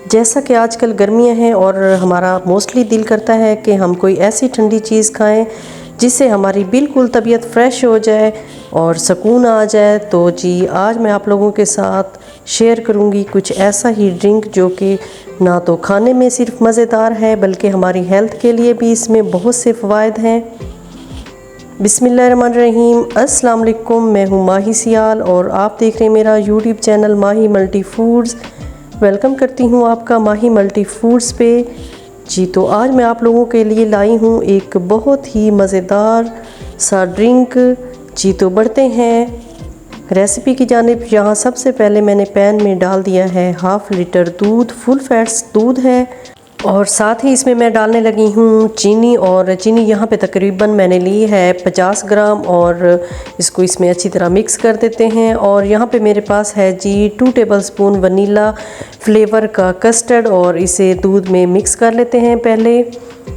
जैसा कि आजकल गर्मियां हैं और हमारा मोस्टली दिल करता है कि हम कोई ऐसी ठंडी चीज़ खाएं जिससे हमारी बिल्कुल तबीयत फ़्रेश हो जाए और सुकून आ जाए। तो जी आज मैं आप लोगों के साथ शेयर करूंगी कुछ ऐसा ही ड्रिंक जो कि ना तो खाने में सिर्फ मज़ेदार है बल्कि हमारी हेल्थ के लिए भी इसमें बहुत से फ़वाइद हैं। बिस्मिल्लाहिर्रहमानिर्रहीम, अस्सलाम वालेकुम। मैं हूँ माही सियाल और आप देख रहे हैं मेरा यूट्यूब चैनल माही मल्टी फूड्स। वेलकम करती हूँ आपका माही मल्टी फूड्स पे। जी तो आज मैं आप लोगों के लिए लाई हूँ एक बहुत ही मज़ेदार सा ड्रिंक। जी तो बढ़ते हैं रेसिपी की जानिब। यहाँ सबसे पहले मैंने पैन में डाल दिया है हाफ़ लीटर दूध, फुल फैट्स दूध है और साथ ही इसमें मैं डालने लगी हूँ चीनी। और चीनी यहाँ पे तकरीबन मैंने ली है 50 ग्राम और इसको इसमें अच्छी तरह मिक्स कर देते हैं। और यहाँ पे मेरे पास है जी 2 टेबलस्पून वनीला फ्लेवर का कस्टर्ड और इसे दूध में मिक्स कर लेते हैं। पहले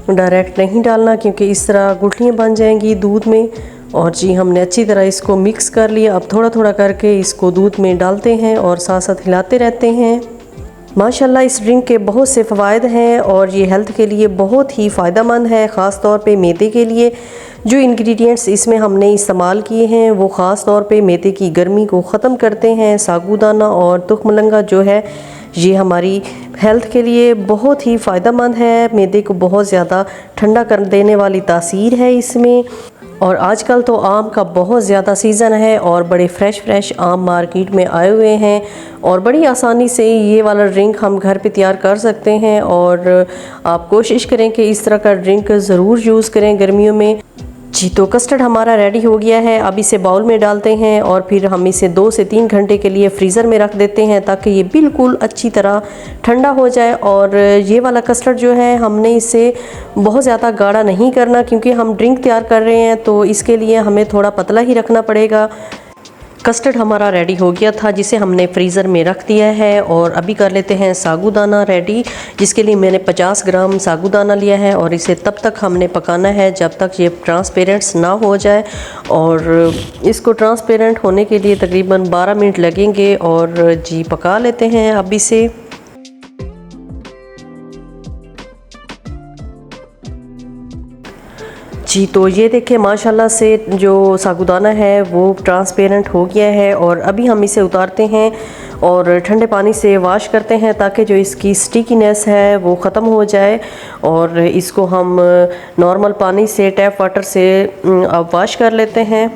डायरेक्ट नहीं डालना क्योंकि इस तरह गुठलियाँ बन जाएंगी दूध में। और जी हमने अच्छी तरह इसको मिक्स कर लिया। अब थोड़ा थोड़ा करके इसको दूध में डालते हैं और साथ साथ हिलाते रहते हैं। माशाल्लाह इस ड्रिंक के बहुत से फ़वाइद हैं और ये हेल्थ के लिए बहुत ही फ़ायदेमंद है। ख़ास तौर पे मैदे के लिए जो इंग्रेडिएंट्स इसमें हमने इस्तेमाल किए हैं वो ख़ास तौर पे मैदे की गर्मी को ख़त्म करते हैं। साबूदाना और तुखमलंगा जो है ये हमारी हेल्थ के लिए बहुत ही फ़ायदेमंद है। मैदे को बहुत ज़्यादा ठंडा कर देने वाली तासीर है इसमें। और आजकल तो आम का बहुत ज़्यादा सीज़न है और बड़े फ़्रेश आम मार्केट में आए हुए हैं और बड़ी आसानी से ये वाला ड्रिंक हम घर पे तैयार कर सकते हैं। और आप कोशिश करें कि इस तरह का ड्रिंक ज़रूर यूज़ करें गर्मियों में। जी तो कस्टर्ड हमारा रेडी हो गया है। अब इसे बाउल में डालते हैं और फिर हम इसे 2 से 3 घंटे के लिए फ्रीज़र में रख देते हैं ताकि ये बिल्कुल अच्छी तरह ठंडा हो जाए। और ये वाला कस्टर्ड जो है हमने इसे बहुत ज़्यादा गाढ़ा नहीं करना क्योंकि हम ड्रिंक तैयार कर रहे हैं तो इसके लिए हमें थोड़ा पतला ही रखना पड़ेगा। कस्टर्ड हमारा रेडी हो गया था जिसे हमने फ्रीज़र में रख दिया है। और अभी कर लेते हैं साबूदाना रेडी, जिसके लिए मैंने 50 ग्राम साबूदाना लिया है और इसे तब तक हमने पकाना है जब तक ये ट्रांसपेरेंट ना हो जाए। और इसको ट्रांसपेरेंट होने के लिए तकरीबन 12 मिनट लगेंगे और जी पका लेते हैं अब इसे। जी तो ये देखें माशाल्लाह से जो साबूदाना है वो ट्रांसपेरेंट हो गया है। और अभी हम इसे उतारते हैं और ठंडे पानी से वॉश करते हैं ताकि जो इसकी स्टिकीनेस है वो ख़त्म हो जाए। और इसको हम नॉर्मल पानी से टैप वाटर से अब वॉश कर लेते हैं।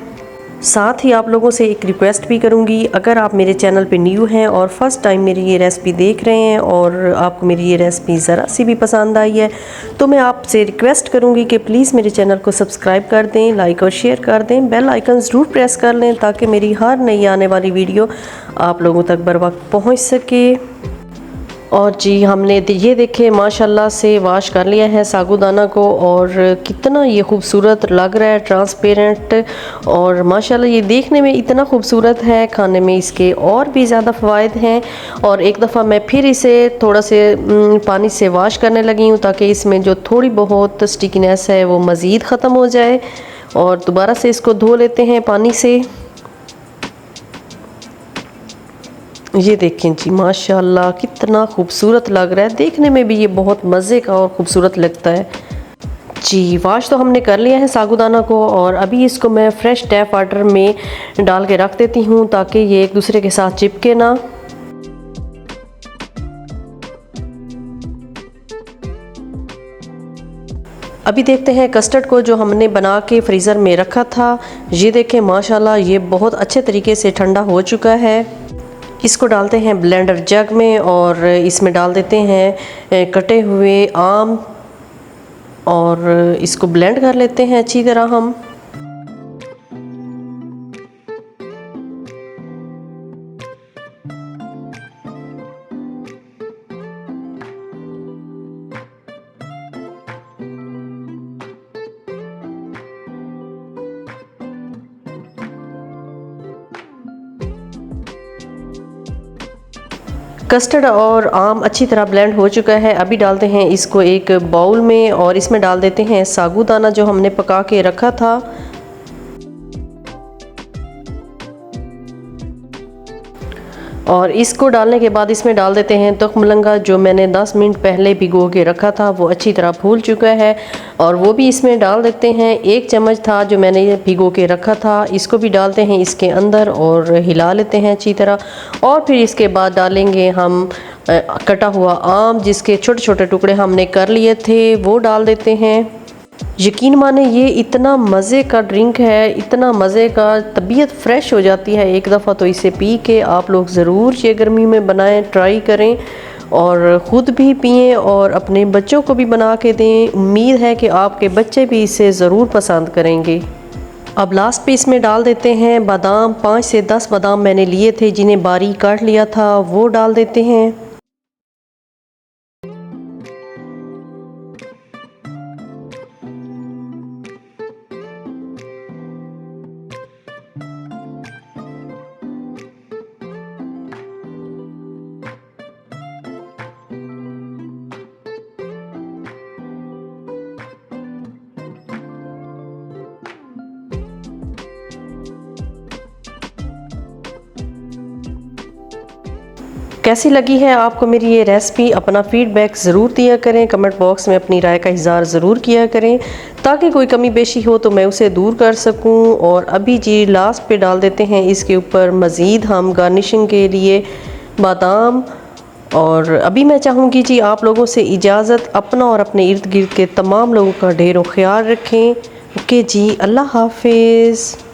साथ ही आप लोगों से एक रिक्वेस्ट भी करूंगी, अगर आप मेरे चैनल पे न्यू हैं और फर्स्ट टाइम मेरी ये रेसिपी देख रहे हैं और आपको मेरी ये रेसिपी ज़रा सी भी पसंद आई है तो मैं आपसे रिक्वेस्ट करूंगी कि प्लीज़ मेरे चैनल को सब्सक्राइब कर दें, लाइक और शेयर कर दें, बेल आइकन ज़रूर प्रेस कर लें ताकि मेरी हर नई आने वाली वीडियो आप लोगों तक बर वक्त पहुँच सके। और जी हमने ये देखे माशाल्लाह से वॉश कर लिया है साबूदाना को और कितना ये खूबसूरत लग रहा है ट्रांसपेरेंट। और माशाल्लाह ये देखने में इतना खूबसूरत है, खाने में इसके और भी ज़्यादा फ़वाइद हैं। और एक दफ़ा मैं फिर इसे थोड़ा से पानी से वॉश करने लगी हूँ ताकि इसमें जो थोड़ी बहुत स्टिकीनेस है वो मज़ीद ख़त्म हो जाए। और दोबारा से इसको धो लेते हैं पानी से। ये देखें जी माशाल्लाह कितना खूबसूरत लग रहा है, देखने में भी ये बहुत मज़े का और ख़ूबसूरत लगता है। जी वॉश तो हमने कर लिया है साबूदाना को और अभी इसको मैं फ्रेश टैप वाटर में डाल के रख देती हूँ ताकि ये एक दूसरे के साथ चिपके ना। अभी देखते हैं कस्टर्ड को जो हमने बना के फ्रीज़र में रखा था। ये देखें माशाल्लाह ये बहुत अच्छे तरीके से ठंडा हो चुका है। इसको डालते हैं ब्लेंडर जग में और इसमें डाल देते हैं कटे हुए आम और इसको ब्लेंड कर लेते हैं अच्छी तरह हम। कस्टर्ड और आम अच्छी तरह ब्लेंड हो चुका है। अभी डालते हैं इसको एक बाउल में और इसमें डाल देते हैं साबूदाना जो हमने पका के रखा था। और इसको डालने के बाद इसमें डाल देते हैं तुखमलंगा, जो मैंने 10 मिनट पहले भिगो के रखा था, वो अच्छी तरह फूल चुका है और वो भी इसमें डाल देते हैं। 1 चम्मच था जो मैंने भिगो के रखा था, इसको भी डालते हैं इसके अंदर और हिला लेते हैं अच्छी तरह। और फिर इसके बाद डालेंगे हम कटा हुआ आम, जिसके छोटे छोटे टुकड़े हमने कर लिए थे, वो डाल देते हैं। यकीन माने ये इतना मज़े का ड्रिंक है, इतना मज़े का, तबीयत फ़्रेश हो जाती है एक दफ़ा तो इसे पी के। आप लोग ज़रूर ये गर्मी में बनाएं, ट्राई करें और ख़ुद भी पिएं और अपने बच्चों को भी बना के दें। उम्मीद है कि आपके बच्चे भी इसे ज़रूर पसंद करेंगे। अब लास्ट पे इसमें डाल देते हैं बादाम। 5 से 10 बादाम मैंने लिए थे, जिन्हें बारीक काट लिया था, वो डाल देते हैं। कैसी लगी है आपको मेरी ये रेसिपी? अपना फीडबैक ज़रूर दिया करें, कमेंट बॉक्स में अपनी राय का इज़हार ज़रूर किया करें, ताकि कोई कमी पेशी हो तो मैं उसे दूर कर सकूं। और अभी जी लास्ट पे डाल देते हैं इसके ऊपर मज़ीद हम गार्निशिंग के लिए बादाम। और अभी मैं चाहूँगी जी आप लोगों से इजाज़त। अपना और अपने इर्द गिर्द के तमाम लोगों का ढेरों ख्याल रखें। ओके जी, अल्लाह हाफिज़।